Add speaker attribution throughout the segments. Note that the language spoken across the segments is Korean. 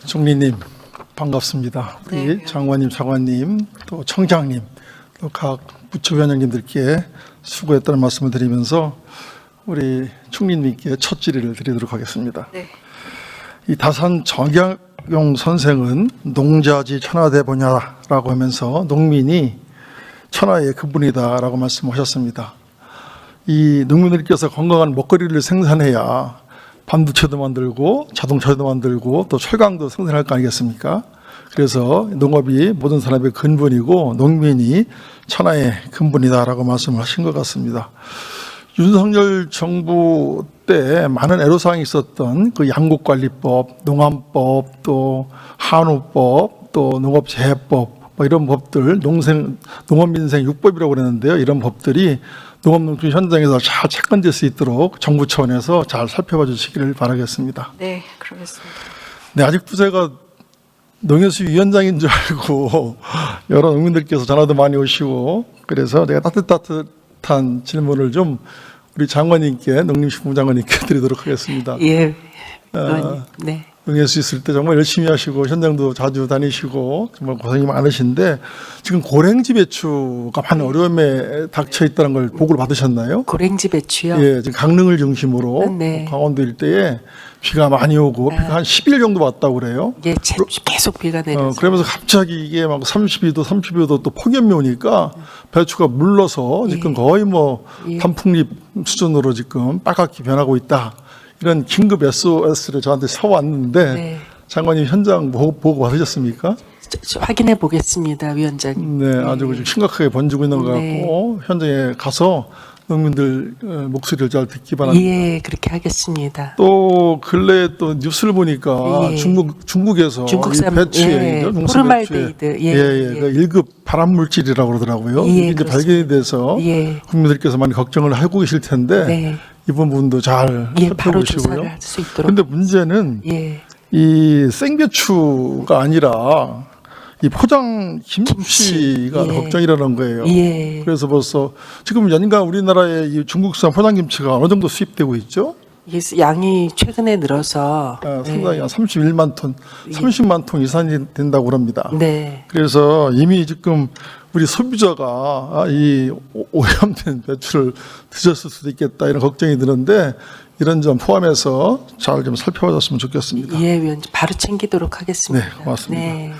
Speaker 1: 총리님 반갑습니다. 우리
Speaker 2: 네.
Speaker 1: 장관님, 차관님, 또 청장님, 또 각 부처위원장님들께 수고했다는 말씀을 드리면서 우리 총리님께 첫 질의를 드리도록 하겠습니다.
Speaker 2: 네.
Speaker 1: 이 다산 정약용 선생은 농자지 천하대보냐라고 하면서 농민이 천하의 근본이다라고 말씀하셨습니다. 이 농민들께서 건강한 먹거리를 생산해야 반도체도 만들고 자동차도 만들고 또 철강도 생산할 거 아니겠습니까? 그래서 농업이 모든 산업의 근본이고 농민이 천하의 근본이다라고 말씀을 하신 것 같습니다. 윤석열 정부 때 많은 애로사항이 있었던 그 양곡관리법, 농암법, 또 한우법, 또 농업재해법 뭐 이런 법들, 농업민생 6법이라고 그랬는데요. 이런 법들이 농업농촌 현장에서 잘 착안될 수 있도록 정부 차원에서 잘 살펴봐 주시기를 바라겠습니다.
Speaker 2: 네, 그러겠습니다.
Speaker 1: 네, 아직도 제가 농협수위원장인 줄 알고 여러 농민들께서 전화도 많이 오시고 그래서 내가 따뜻한 질문을 좀 우리 장관님께, 농림식품 장관님께 드리도록 하겠습니다.
Speaker 2: 예.
Speaker 1: 네. 농협수 있을 때 정말 열심히 하시고 현장도 자주 다니시고 정말 고생이 많으신데 지금 고랭지 배추가 많은 어려움에 닥쳐 있다는 걸 보고를 받으셨나요?
Speaker 2: 고랭지 배추요?
Speaker 1: 예, 지금 강릉을 중심으로
Speaker 2: 네.
Speaker 1: 강원도 일대에 비가 많이 오고 비가 한 10일 정도 왔다고 그래요.
Speaker 2: 예, 계속 비가 내려서.
Speaker 1: 그러면서 갑자기 이게 막 32도, 32도 또 폭염이 오니까 배추가 물러서 지금 거의 뭐 단풍잎 수준으로 지금 빨갛게 변하고 있다. 이런 긴급 SOS를 저한테 써왔는데
Speaker 2: 네.
Speaker 1: 장관님 현장 보고 받으셨습니까?
Speaker 2: 확인해 보겠습니다, 위원장님.
Speaker 1: 네, 아주 좀 심각하게 번지고 있는 것
Speaker 2: 네.
Speaker 1: 같고 현장에 가서 농민들 목소리를 잘 듣기 바랍니다.
Speaker 2: 예, 그렇게 하겠습니다.
Speaker 1: 또 근래 또 뉴스를 보니까
Speaker 2: 예.
Speaker 1: 중국에서
Speaker 2: 중국산,
Speaker 1: 이 배추에
Speaker 2: 예,
Speaker 1: 농사 배추에
Speaker 2: 포르말데히드,
Speaker 1: 그 1급 발암 물질이라고 그러더라고요.
Speaker 2: 예,
Speaker 1: 이게 이제
Speaker 2: 그렇습니다.
Speaker 1: 발견이 돼서
Speaker 2: 예.
Speaker 1: 국민들께서 많이 걱정을 하고 계실 텐데
Speaker 2: 네.
Speaker 1: 이 부분도 잘
Speaker 2: 예, 바로
Speaker 1: 살펴보시고요.
Speaker 2: 조사를 할 수 있도록.
Speaker 1: 그런데 문제는
Speaker 2: 예.
Speaker 1: 이 생배추가 아니라 이 포장 김치가
Speaker 2: 김치. 예.
Speaker 1: 걱정이라는 거예요.
Speaker 2: 예.
Speaker 1: 그래서 벌써 지금 연간 우리나라에 이 중국산 포장 김치가 어느 정도 수입되고 있죠?
Speaker 2: 이게 양이 최근에 늘어서
Speaker 1: 상당히 한 31만 톤, 30만 톤 이상이 된다고 그럽니다.
Speaker 2: 네.
Speaker 1: 그래서 이미 지금 우리 소비자가 이 오염된 배추를 드셨을 수도 있겠다 이런 걱정이 드는데 이런 점 포함해서 잘 좀 살펴봤으면 좋겠습니다.
Speaker 2: 예, 위원장 바로 챙기도록 하겠습니다.
Speaker 1: 네, 고맙습니다.
Speaker 2: 네.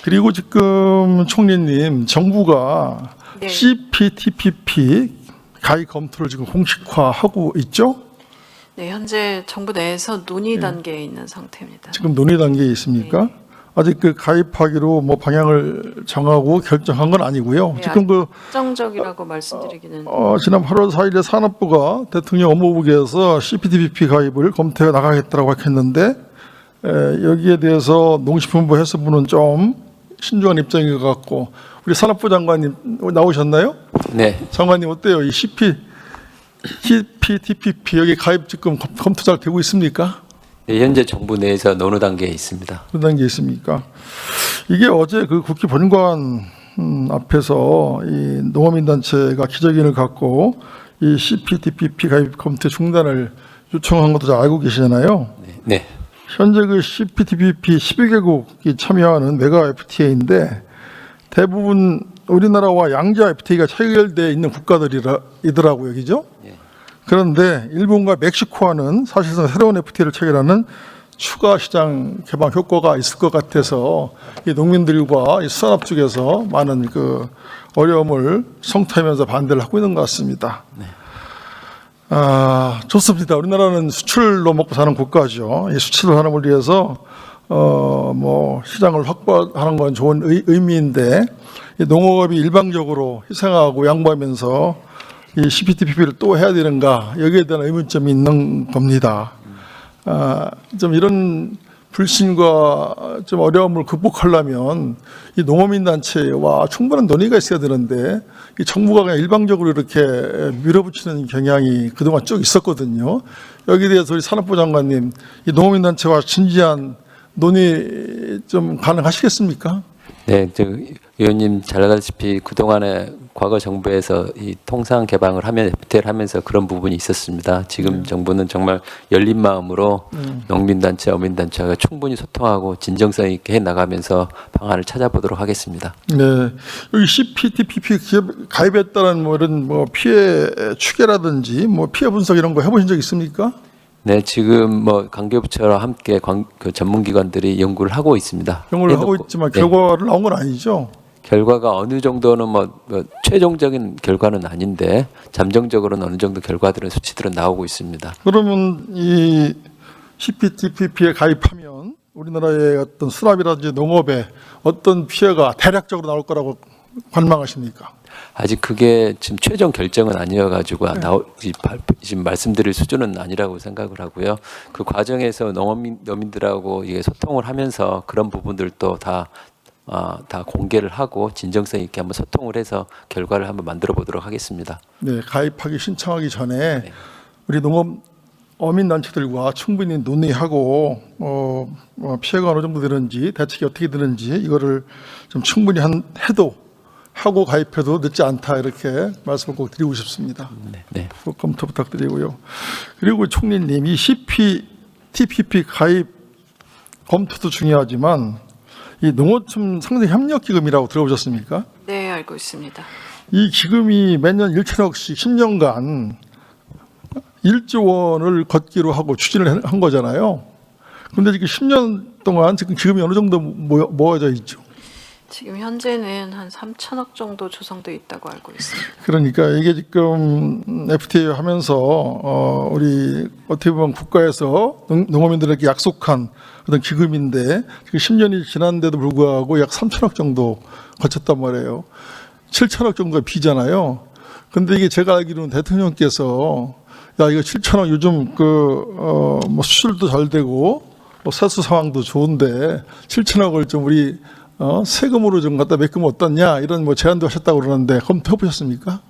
Speaker 1: 그리고 지금 총리님 정부가
Speaker 2: 네.
Speaker 1: CPTPP 가입 검토를 지금 공식화하고 있죠?
Speaker 3: 네, 현재 정부 내에서 논의 단계에 있는 상태입니다.
Speaker 1: 지금 논의 단계에 있습니까? 아직 그 가입하기로 뭐 방향을 정하고 결정한 건 아니고요.
Speaker 3: 네,
Speaker 1: 지금 그
Speaker 3: 확정적이라고 말씀드리기는
Speaker 1: 지난 8월 4일에 산업부가 대통령 업무부에서 CPTPP 가입을 검토해 나가겠다고 밝혔는데 여기에 대해서 농식품부 해수부는 좀 신중한 입장인 것 같고 우리 산업부 장관님 나오셨나요?
Speaker 4: 네,
Speaker 1: 장관님 어때요? 이 CPTPP 여기 가입 지금 검토 잘 되고 있습니까?
Speaker 4: 네, 현재 정부 내에서 논의 단계에 있습니다.
Speaker 1: 그런 단계 있습니까? 이게 어제 그 국회 본관 앞에서 이 농어민단체가 기자회견을 갖고 이 CPTPP 가입 검토 중단을 요청한 것도 잘 알고 계시잖아요.
Speaker 4: 네,
Speaker 1: 현재 그 CPTPP 12개국이 참여하는 메가 FTA인데 대부분 우리나라와 양자 FTA가 체결되어 있는 국가들이더라고요, 그죠? 그런데 일본과 멕시코와는 사실상 새로운 FTA를 체결하는 추가 시장 개방 효과가 있을 것 같아서 이 농민들과 이 수산업 쪽에서 많은 그 어려움을 성토하면서 반대를 하고 있는 것 같습니다. 좋습니다. 우리나라는 수출로 먹고 사는 국가죠. 이 수출 산업을 위해서 뭐 시장을 확보하는 건 좋은 의미인데 이 농업이 일방적으로 희생하고 양보하면서 이 CPTPP를 또 해야 되는가 여기에 대한 의문점이 있는 겁니다. 좀 이런 불신과 좀 어려움을 극복하려면 이 농어민 단체와 충분한 논의가 있어야 되는데 이 정부가 그냥 일방적으로 이렇게 밀어붙이는 경향이 그동안 쭉 있었거든요. 여기에 대해서 우리 산업부 장관님 이 농어민 단체와 진지한 논의 좀 가능하시겠습니까?
Speaker 4: 네, 의원님 잘 알다시피 그동안에 과거 정부에서 이 통상 개방을 FTA를 하면서 그런 부분이 있었습니다. 지금 정부는 정말 열린 마음으로 농민단체, 어민단체가 충분히 소통하고 진정성 있게 해 나가면서 방안을 찾아보도록 하겠습니다.
Speaker 1: 네, 여기 CPTPP 가입했다는 뭐 이런 뭐 피해 추계라든지 뭐 피해 분석 이런 거 해보신 적 있습니까?
Speaker 4: 네, 지금 뭐 관계부처와 함께 그 전문기관들이 연구를 하고 있습니다.
Speaker 1: 연구를 하고
Speaker 4: 해놓고,
Speaker 1: 있지만
Speaker 4: 네.
Speaker 1: 결과를 나온 건 아니죠.
Speaker 4: 결과가 어느 정도는 뭐 최종적인 결과는 아닌데 잠정적으로는 어느 정도 결과들은 수치들은 나오고 있습니다.
Speaker 1: 그러면 이 CPTPP에 가입하면 우리나라의 어떤 수납이라든지 농업에 어떤 피해가 대략적으로 나올 거라고 관망하십니까?
Speaker 4: 아직 그게 지금 최종 결정은 아니어가지고 지금 말씀드릴 수준은 아니라고 생각을 하고요. 그 과정에서 농민들하고 이게 소통을 하면서 그런 부분들도 다 공개를 하고 진정성 있게 한번 소통을 해서 결과를 한번 만들어 보도록 하겠습니다.
Speaker 1: 네, 가입하기 신청하기 전에 우리 농업 어민단체들과 충분히 논의하고 피해가 어느 정도 되는지 대책이 어떻게 되는지 이거를 좀 충분히 해도 하고 가입해도 늦지 않다 이렇게 말씀을 꼭 드리고 싶습니다.
Speaker 4: 네.
Speaker 1: 꼭 검토 부탁드리고요. 그리고 총리님 이 CPTPP 가입 검토도 중요하지만 이 농어촌 상생 협력 기금이라고 들어보셨습니까?
Speaker 3: 네, 알고 있습니다.
Speaker 1: 이 기금이 매년 1천억씩 10년간 1조 원을 걷기로 하고 추진을 한 거잖아요. 그런데 지금 10년 동안 지금 기금이 어느 정도 모아져 있죠.
Speaker 3: 지금 현재는 한 3천억 정도 조성돼 있다고 알고 있습니다.
Speaker 1: 그러니까 이게 지금 FTA 하면서 우리 어떻게 보면 국가에서 농업인들에게 약속한 어떤 기금인데 지금 10년이 지났는데도 불구하고 약 3천억 정도 거쳤단 말이에요. 7천억 정도가 비잖아요. 근데 이게 제가 알기로는 대통령께서 야 이거 7천억 요즘 뭐 수출도 잘 되고 뭐 세수 상황도 좋은데 7천억을 좀 우리 세금으로 좀 갖다 메꾸면 어떻냐 이런 뭐 제안도 하셨다고 그러는데 검토해 보셨습니까?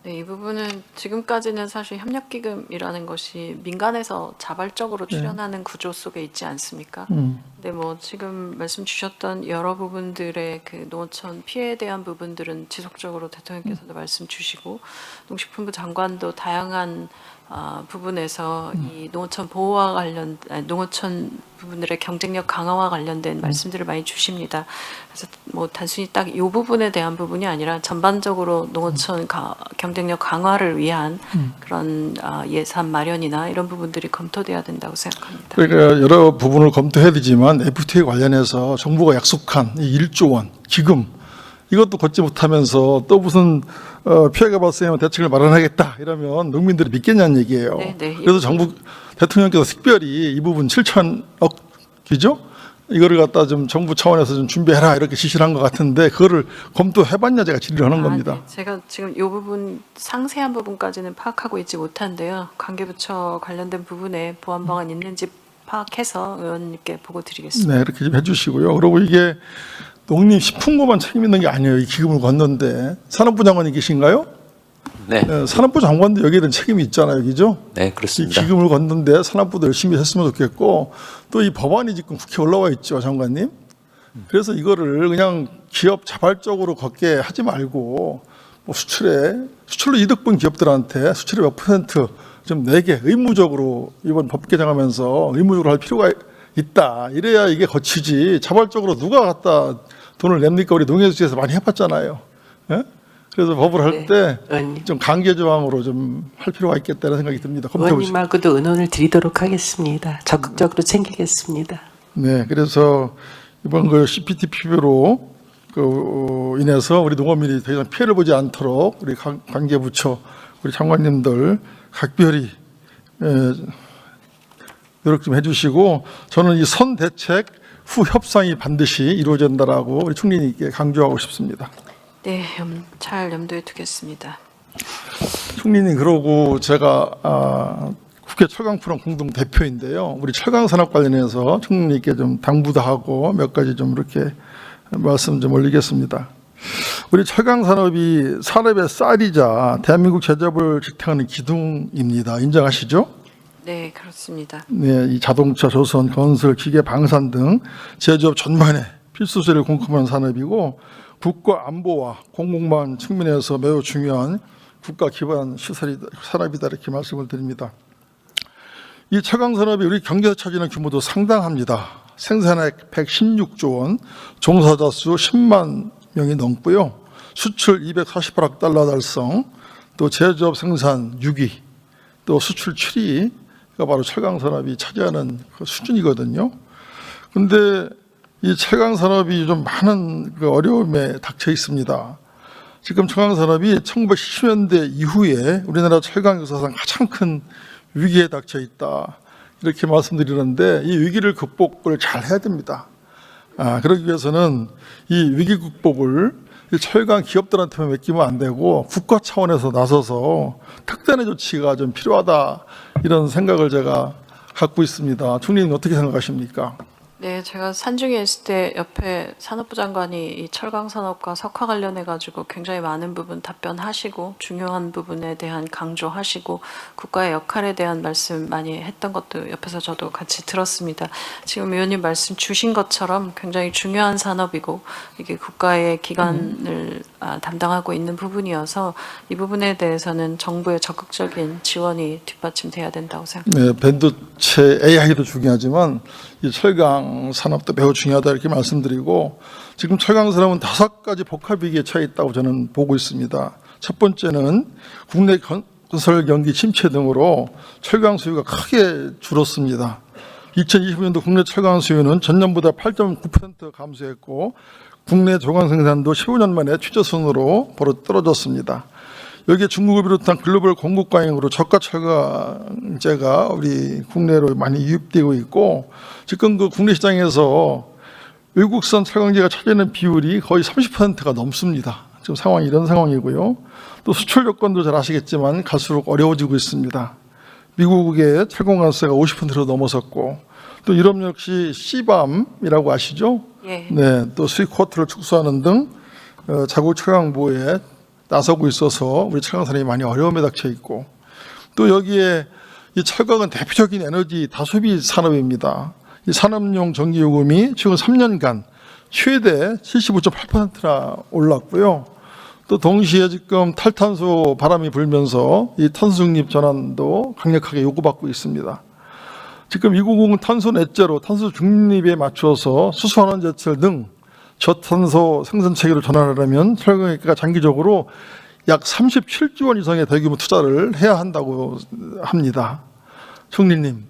Speaker 3: 네, 이 부분은 지금까지는 사실 협력기금이라는 것이 민간에서 자발적으로 출연하는 구조 속에 있지 않습니까? 근데 뭐 지금 말씀 주셨던 여러 부분들의 그 농어촌 피해에 대한 부분들은 지속적으로 대통령께서도 말씀 주시고 농식품부 장관도 다양한 부분에서 이 농어촌 보호와 농어촌 부분들의 경쟁력 강화와 관련된 말씀들을 많이 주십니다. 그래서 뭐 단순히 딱 이 부분에 대한 부분이 아니라 전반적으로 농어촌 경쟁력 강화를 위한 그런 예산 마련이나 이런 부분들이 검토돼야 된다고 생각합니다.
Speaker 1: 그러니까 여러 부분을 검토해야 되지만 FTA 관련해서 정부가 약속한 이 1조 원 기금 이것도 걷지 못하면서 또 무슨 피해가 발생하면 대책을 마련하겠다 이러면 농민들이 믿겠냐는 얘기예요.
Speaker 3: 네.
Speaker 1: 그래서 정부 대통령께서 특별히 이 부분 7천억이죠? 이거를 갖다 좀 정부 차원에서 좀 준비해라 이렇게 지시를 한 것 같은데 그거를 검토해봤냐 제가 질의를 하는 겁니다.
Speaker 3: 네. 제가 지금 이 부분 상세한 부분까지는 파악하고 있지 못한데요. 관계부처 관련된 부분에 보완 방안 있는지 파악해서 의원님께 보고 드리겠습니다.
Speaker 1: 네, 이렇게 좀 해주시고요. 그리고 이게 농림식품부만 책임 있는 게 아니에요. 이 기금을 걷는데 산업부 장관이 계신가요?
Speaker 4: 네,
Speaker 1: 네, 산업부 장관도 여기에 대한 책임이 있잖아요, 그죠?
Speaker 4: 네
Speaker 1: 이
Speaker 4: 그렇습니다.
Speaker 1: 기금을 걷는데 산업부도 열심히 했으면 좋겠고 또 이 법안이 지금 국회에 올라와 있죠, 장관님. 그래서 이거를 그냥 기업 자발적으로 걷게 하지 말고 뭐 수출로 이득 본 기업들한테 수출의 몇 퍼센트 좀 내게 의무적으로 이번 법 개정하면서 의무적으로 할 필요가 있다. 이래야 이게 거치지. 자발적으로 누가 갖다 돈을 냅니까? 우리 농해수지에서 많이 해봤잖아요. 예? 그래서 법을 할 때 좀
Speaker 2: 의원님.
Speaker 1: 강제 조항으로 좀 할 필요가 있겠다는 생각이 듭니다. 검토해 보시죠.
Speaker 2: 의원님하고도 의논을 드리도록 하겠습니다. 적극적으로 챙기겠습니다.
Speaker 1: 네, 그래서 이번 그 CPTPP로 인해서 우리 농업인이 더 이상 피해를 보지 않도록 우리 관계부처, 우리 장관님들 각별히 노력 좀 해주시고 저는 이 선대책 후 협상이 반드시 이루어진다라고 우리 총리님께 강조하고 싶습니다.
Speaker 3: 네, 잘 염두에 두겠습니다.
Speaker 1: 총리님 그러고 제가 국회 철강프로 공동 대표인데요. 우리 철강 산업 관련해서 총리님께 좀 당부도 하고 몇 가지 좀 이렇게 말씀 좀 올리겠습니다. 우리 철강 산업이 산업의 쌀이자 대한민국 제조업을 지탱하는 기둥입니다. 인정하시죠?
Speaker 3: 네, 그렇습니다.
Speaker 1: 네, 이 자동차, 조선, 건설, 기계, 방산 등 제조업 전반에 필수재를 공급하는 산업이고 국가 안보와 공공망 측면에서 매우 중요한 국가 기반 산업이다 이렇게 말씀을 드립니다. 이 철강산업이 우리 경제에서 차지하는 규모도 상당합니다. 생산액 116조 원, 종사자 수 10만 명이 넘고요. 수출 248억 달러 달성, 또 제조업 생산 6위, 또 수출 7위가 바로 철강산업이 차지하는 그 수준이거든요. 그런데 이 철강산업이 좀 많은 그 어려움에 닥쳐 있습니다. 지금 철강산업이 1970년대 이후에 우리나라 철강 역사상 가장 큰 위기에 닥쳐 있다. 이렇게 말씀드리는데 이 위기를 극복을 잘 해야 됩니다. 그러기 위해서는 이 위기 극복을 이 철강 기업들한테만 맡기면 안 되고 국가 차원에서 나서서 특단의 조치가 좀 필요하다. 이런 생각을 제가 갖고 있습니다. 총리님 어떻게 생각하십니까?
Speaker 3: 네, 제가 산중에 있을 때 옆에 산업부 장관이 이 철강 산업과 석화 관련해 가지고 굉장히 많은 부분 답변하시고 중요한 부분에 대한 강조하시고 국가의 역할에 대한 말씀 많이 했던 것도 옆에서 저도 같이 들었습니다. 지금 의원님 말씀 주신 것처럼 굉장히 중요한 산업이고 이게 국가의 기관을 담당하고 있는 부분이어서 이 부분에 대해서는 정부의 적극적인 지원이 뒷받침돼야 된다고 생각합니다.
Speaker 1: 네, 반도체 AI도 중요하지만 이 철강 산업도 매우 중요하다 이렇게 말씀드리고 지금 철강 산업은 5가지 복합 위기에 처해 있다고 저는 보고 있습니다. 첫 번째는 국내 건설 경기 침체 등으로 철강 수요가 크게 줄었습니다. 2020년도 국내 철강 수요는 전년보다 8.9% 감소했고 국내 조강 생산도 15년 만에 최저선으로 떨어졌습니다. 여기에 중국을 비롯한 글로벌 공급 과잉으로 저가 철강제가 우리 국내로 많이 유입되고 있고 지금 그 국내 시장에서 외국산 철강제가 차지하는 비율이 거의 30%가 넘습니다. 지금 상황이 이런 상황이고요. 또 수출 여건도 잘 아시겠지만 갈수록 어려워지고 있습니다. 미국의 철강관세가 50%로 넘어섰고 또 유럽 역시 CBAM이라고 아시죠?
Speaker 3: 예.
Speaker 1: 네, 또 수입 쿼터를 축소하는 등 자국 철강 보호에 나서고 있어서 우리 철강 산업이 많이 어려움에 닥쳐 있고 또 여기에 이 철강은 대표적인 에너지 다소비 산업입니다. 이 산업용 전기 요금이 최근 3년간 최대 75.8%나 올랐고요. 또 동시에 지금 탈탄소 바람이 불면서 이 탄소 중립 전환도 강력하게 요구받고 있습니다. 지금 290은 탄소 넷제로 탄소 중립에 맞춰서 수소환원 제철 등 저탄소 생산 체계로 전환하려면 철강회사가 장기적으로 약 37조 원 이상의 대규모 투자를 해야 한다고 합니다. 총리님,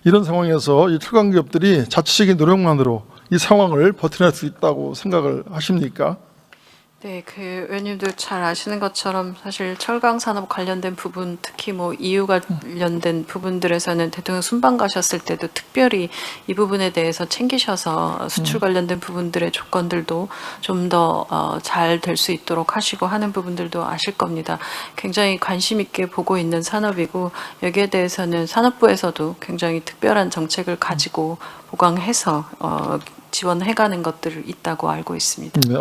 Speaker 1: 이런 상황에서 이 철강 기업들이 자체적인 노력만으로 이 상황을 버텨낼 수 있다고 생각을 하십니까?
Speaker 3: 네, 그 의원님도 잘 아시는 것처럼 사실 철강 산업 관련된 부분, 특히 뭐 EU 관련된 부분들에서는 대통령 순방 가셨을 때도 특별히 이 부분에 대해서 챙기셔서 수출 관련된 부분들의 조건들도 좀 더 잘 될 수 있도록 하시고 하는 부분들도 아실 겁니다. 굉장히 관심 있게 보고 있는 산업이고 여기에 대해서는 산업부에서도 굉장히 특별한 정책을 가지고 보강해서 지원해가는 것들이 있다고 알고 있습니다.
Speaker 1: 네,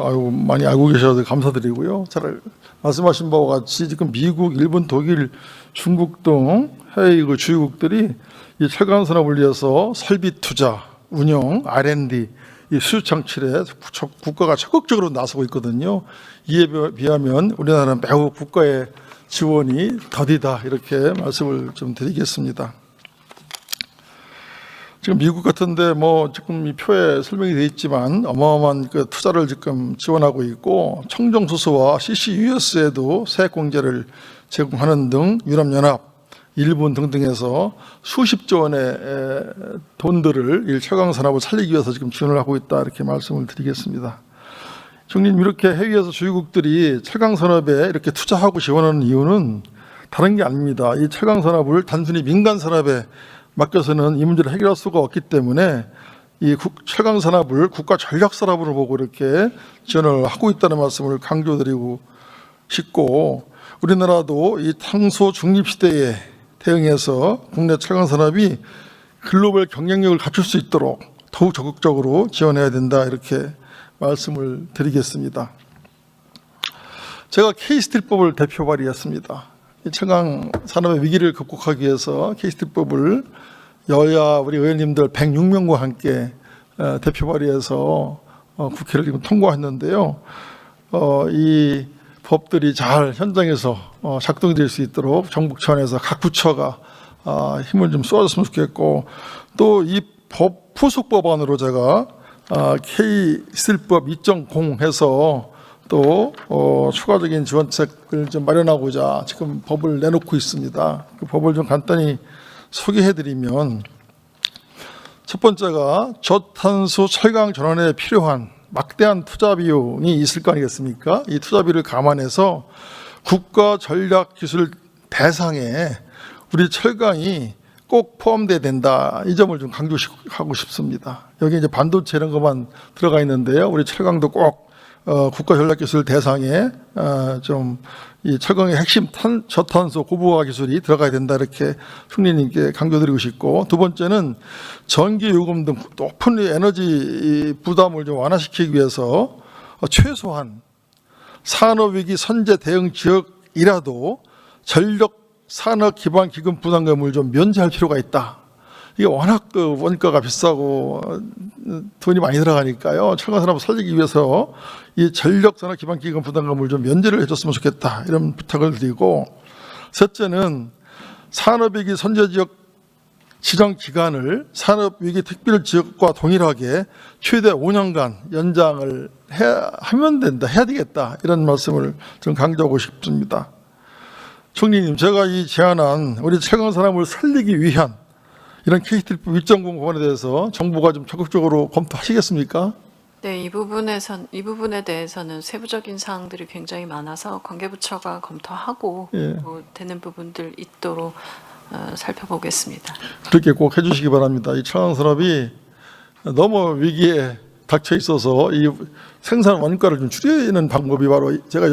Speaker 1: 많이 알고 계셔서 감사드리고요. 잘 말씀하신 바와 같이 지금 미국, 일본, 독일, 중국 등 해외 그 주요국들이 이 철강 산업을 위해서 설비 투자, 운영, R&D, 이 수요 창출에 국가가 적극적으로 나서고 있거든요. 이에 비하면 우리나라는 매우 국가의 지원이 더디다 이렇게 말씀을 좀 드리겠습니다. 지금 미국 같은데 뭐 지금 이 표에 설명이 되어 있지만 어마어마한 그 투자를 지금 지원하고 있고 청정수소와 CCUS에도 세액 공제를 제공하는 등 유럽연합, 일본 등등에서 수십조 원의 돈들을 이 철강 산업을 살리기 위해서 지금 지원을 하고 있다 이렇게 말씀을 드리겠습니다. 총리님, 이렇게 해외에서 주요국들이 철강 산업에 이렇게 투자하고 지원하는 이유는 다른 게 아닙니다. 이 철강 산업을 단순히 민간 산업에 맡겨서는 이 문제를 해결할 수가 없기 때문에 이 철강 산업을 국가 전략 산업으로 보고 이렇게 지원을 하고 있다는 말씀을 강조드리고 싶고 우리나라도 이 탄소 중립 시대에 대응해서 국내 철강 산업이 글로벌 경쟁력을 갖출 수 있도록 더욱 적극적으로 지원해야 된다 이렇게 말씀을 드리겠습니다. 제가 K스틸법을 대표 발의했습니다. 이 철강 산업의 위기를 극복하기 위해서 K스틸법을 여야 우리 의원님들 106명과 함께 대표 발의해서 국회를 지금 통과했는데요. 이 법들이 잘 현장에서 작동이 될 수 있도록 정부 차원에서 각 부처가 힘을 좀 쏟아줬으면 좋겠고, 또 이 법 후속 법안으로 제가 K-실법 2.0 해서 또 추가적인 지원책을 좀 마련하고자 지금 법을 내놓고 있습니다. 그 법을 좀 간단히 소개해드리면, 첫 번째가 저탄소 철강 전환에 필요한 막대한 투자 비용이 있을 거 아니겠습니까? 이 투자비를 감안해서 국가 전략 기술 대상에 우리 철강이 꼭 포함돼야 된다. 이 점을 좀 강조하고 싶습니다. 여기 이제 반도체 이런 것만 들어가 있는데요. 우리 철강도 꼭 국가 전략 기술 대상에 좀 이 철강의 핵심 저탄소 고부하 기술이 들어가야 된다, 이렇게 총리님께 강조드리고 싶고, 두 번째는 전기 요금 등 높은 에너지 부담을 좀 완화시키기 위해서 최소한 산업위기 선제 대응 지역이라도 전력 산업 기반 기금 부담금을 좀 면제할 필요가 있다. 이게 워낙 그 원가가 비싸고 돈이 많이 들어가니까요. 철강 산업을 살리기 위해서 이 전력 산업 기반 기금 부담금을 좀 면제를 해줬으면 좋겠다, 이런 부탁을 드리고, 셋째는 산업위기 선제 지역 지정 기간을 산업위기 특별 지역과 동일하게 최대 5년간 연장을 해야 되겠다, 이런 말씀을 좀 강조하고 싶습니다. 총리님, 제가 이 제안한 우리 철강 산업을 살리기 위한 이런 K-실법 2.0 법안에 대해서 정부가 좀 적극적으로 검토하시겠습니까?
Speaker 3: 네, 이 부분에 대해서는 세부적인 사항들이 굉장히 많아서 관계부처가 검토하고
Speaker 1: 예.
Speaker 3: 되는 부분들 있도록 살펴보겠습니다.
Speaker 1: 그렇게 꼭 해주시기 바랍니다. 이 철강 산업이 너무 위기에 닥쳐 있어서 이 생산 원가를 좀 줄이는 방법이 바로 제가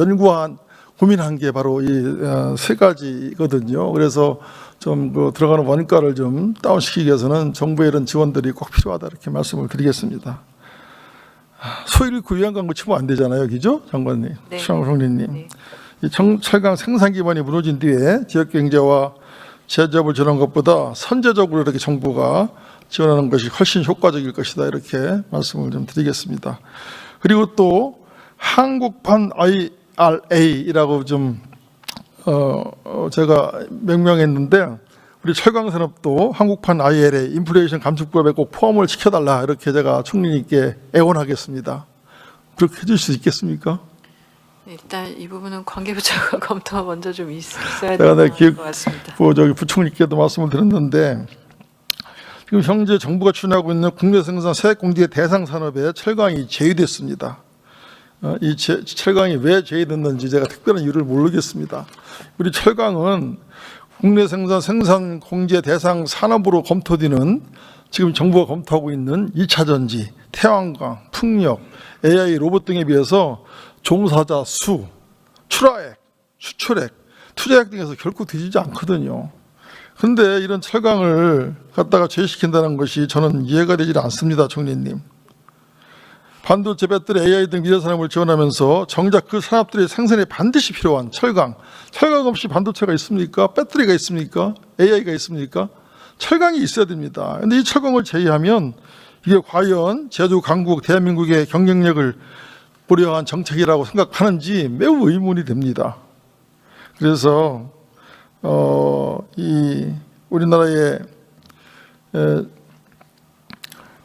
Speaker 1: 고민한 게 바로 이 세 가지거든요. 그래서 좀 그 들어가는 원가를 좀 다운시키기 위해서는 정부의 이런 지원들이 꼭 필요하다, 이렇게 말씀을 드리겠습니다. 소일 구이한 광고 치면 안 되잖아요, 그죠, 장관님,
Speaker 3: 네.
Speaker 1: 총리님.
Speaker 3: 네.
Speaker 1: 이 철강 생산 기반이 무너진 뒤에 지역 경제와 제조업을 지원하는 것보다 선제적으로 이렇게 정부가 지원하는 것이 훨씬 효과적일 것이다, 이렇게 말씀을 좀 드리겠습니다. 그리고 또 한국판 IRA라고 좀 제가 명명했는데, 우리 철강산업도 한국판 IRA 인플레이션 감축법에 꼭 포함을 시켜달라, 이렇게 제가 총리님께 애원하겠습니다. 그렇게 해줄 수 있겠습니까?
Speaker 3: 네, 일단 이 부분은 관계부처가 검토가 먼저 좀 있어야
Speaker 1: 내가
Speaker 3: 될
Speaker 1: 기획
Speaker 3: 것 같습니다.
Speaker 1: 부총리께도 말씀을 드렸는데, 지금 현재 정부가 추진하고 있는 국내 생산 세액공제 대상 산업에 철강이 제외됐습니다. 이 철강이 왜 제외됐는지 제가 특별한 이유를 모르겠습니다. 우리 철강은 국내 생산 공제 대상 산업으로 검토되는, 지금 정부가 검토하고 있는 2차 전지, 태양광, 풍력, AI, 로봇 등에 비해서 종사자 수, 출하액, 수출액, 투자액 등에서 결코 뒤지지 않거든요. 그런데 이런 철강을 갖다가 제외시킨다는 것이 저는 이해가 되지 않습니다, 총리님. 반도체, 배터리, AI 등 미래 산업을 지원하면서 정작 그 산업들의 생산에 반드시 필요한 철강 없이 반도체가 있습니까? 배터리가 있습니까? AI가 있습니까? 철강이 있어야 됩니다. 그런데 이 철강을 제외하면 이게 과연 제조 강국 대한민국의 경쟁력을 보려한 정책이라고 생각하는지 매우 의문이 됩니다. 그래서 이 우리나라의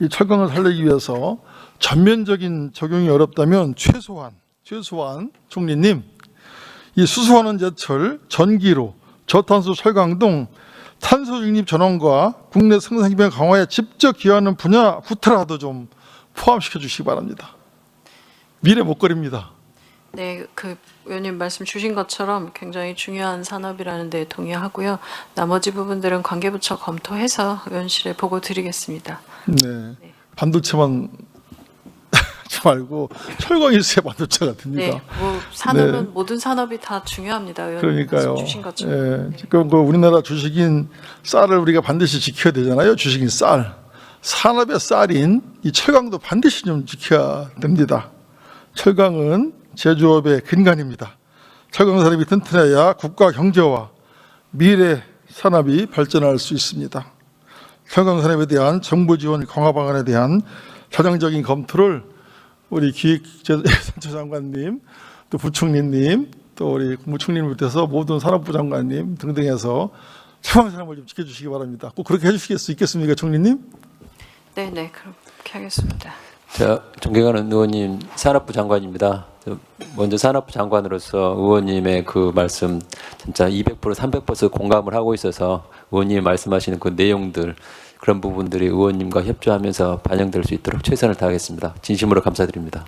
Speaker 1: 이 철강을 살리기 위해서 전면적인 적용이 어렵다면 최소한 총리님, 이 수소환원 제철, 전기로, 저탄소 철강 등 탄소 중립 전환과 국내 생산 기반 강화에 직접 기여하는 분야부터라도 좀 포함시켜 주시기 바랍니다. 미래 목걸이입니다.
Speaker 3: 네, 그 의원님 말씀 주신 것처럼 굉장히 중요한 산업이라는 데 동의하고요. 나머지 부분들은 관계부처 검토해서 의원실에 보고 드리겠습니다.
Speaker 1: 네, 반도체만 하지 말고 철강이 있어야 반도체가 됩니다.
Speaker 3: 네, 뭐 산업은
Speaker 1: 네.
Speaker 3: 모든 산업이 다 중요합니다. 의원님
Speaker 1: 그러니까요.
Speaker 3: 말씀 주신 것처럼.
Speaker 1: 예, 지금 그 우리나라 주식인 쌀을 우리가 반드시 지켜야 되잖아요. 주식인 쌀, 산업의 쌀인 이 철강도 반드시 좀 지켜야 됩니다. 철강은 제조업의 근간입니다. 철강 산업이 튼튼해야 국가 경제와 미래 산업이 발전할 수 있습니다. 철강 산업에 대한 정부 지원 강화 방안에 대한 자정적인 검토를 우리 기획재정부 장관님, 또 부총리님, 또 우리 국무총리님 비롯해서 모든 산업부 장관님 등등해서 최소한의 사람을 좀 지켜주시기 바랍니다. 꼭 그렇게 해주실 수 있겠습니까, 총리님?
Speaker 3: 네, 그렇게 하겠습니다.
Speaker 4: 자, 존경하는 의원님, 산업부 장관입니다. 먼저 산업부 장관으로서 의원님의 그 말씀 진짜 200% 300% 공감을 하고 있어서 의원님이 말씀하시는 그 내용들 그런 부분들이 의원님과 협조하면서 반영될 수 있도록 최선을 다하겠습니다. 진심으로 감사드립니다.